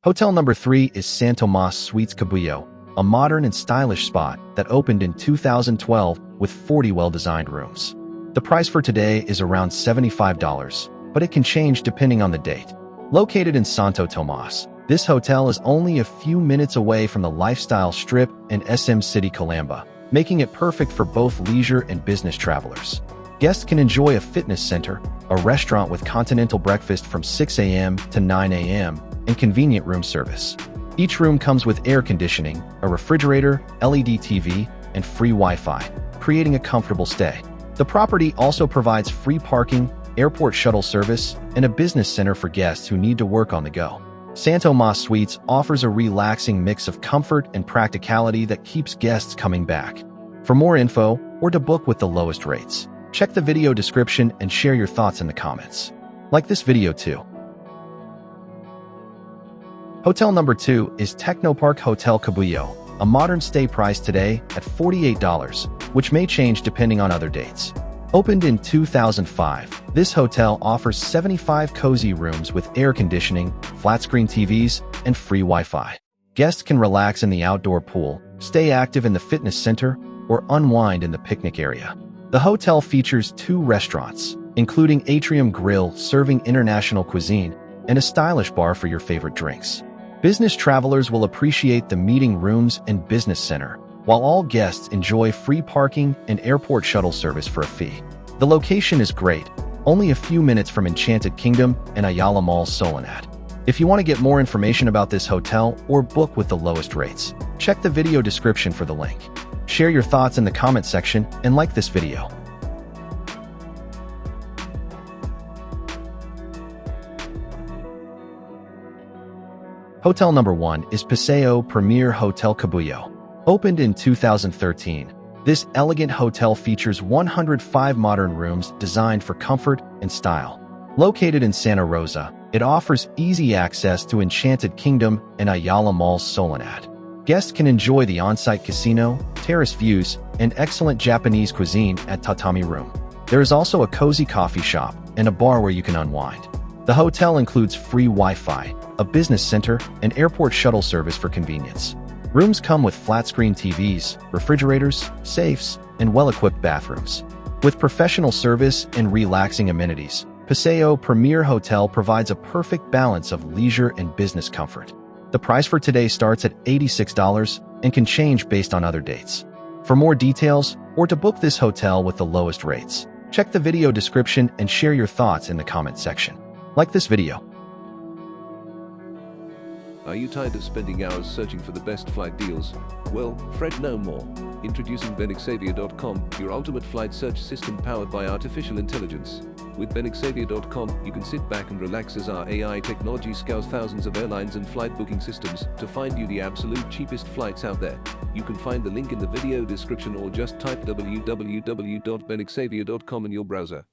Hotel number 3 is SanTomas Suites Cabuyao, a modern and stylish spot that opened in 2012 with 40 well-designed rooms. The price for today is around $75, but it can change depending on the date. Located in SanTomas, this hotel is only a few minutes away from the lifestyle strip and SM City Calamba, making it perfect for both leisure and business travelers. Guests can enjoy a fitness center, a restaurant with continental breakfast from 6 a.m. to 9 a.m., and convenient room service. Each room comes with air conditioning, a refrigerator, LED TV, and free Wi-Fi, creating a comfortable stay. The property also provides free parking, airport shuttle service, and a business center for guests who need to work on the go. SanTomas Suites offers a relaxing mix of comfort and practicality that keeps guests coming back. For more info or to book with the lowest rates, check the video description and share your thoughts in the comments. Like this video too. Hotel number 2 is Technopark Hotel Cabuyao, a modern stay price today at $48, which may change depending on other dates. Opened in 2005, this hotel offers 75 cozy rooms with air conditioning, flat-screen TVs, and free Wi-Fi. Guests can relax in the outdoor pool, stay active in the fitness center, or unwind in the picnic area. The hotel features 2 restaurants, including Atrium Grill serving international cuisine and a stylish bar for your favorite drinks. Business travelers will appreciate the meeting rooms and business center, while all guests enjoy free parking and airport shuttle service for a fee. The location is great, only a few minutes from Enchanted Kingdom and Ayala Mall Solinat. If you want to get more information about this hotel or book with the lowest rates, check the video description for the link. Share your thoughts in the comment section and like this video. Hotel number 1 is Paseo Premier Hotel Cabuyao. Opened in 2013, this elegant hotel features 105 modern rooms designed for comfort and style. Located in Santa Rosa, it offers easy access to Enchanted Kingdom and Ayala Mall Solinat. Guests can enjoy the on-site casino, terrace views, and excellent Japanese cuisine at Tatami Room. There is also a cozy coffee shop and a bar where you can unwind. The hotel includes free Wi-Fi, a business center, and airport shuttle service for convenience. Rooms come with flat-screen TVs, refrigerators, safes, and well-equipped bathrooms. With professional service and relaxing amenities, Paseo Premier Hotel provides a perfect balance of leisure and business comfort. The price for today starts at $86 and can change based on other dates. For more details or to book this hotel with the lowest rates, check the video description and share your thoughts in the comment section. Like this video. Are you tired of spending hours searching for the best flight deals? Well, fret no more. Introducing benxavier.com, your ultimate flight search system powered by artificial intelligence. With benxavier.com, you can sit back and relax as our AI technology scours thousands of airlines and flight booking systems to find you the absolute cheapest flights out there. You can find the link in the video description or just type www.benxavier.com in your browser.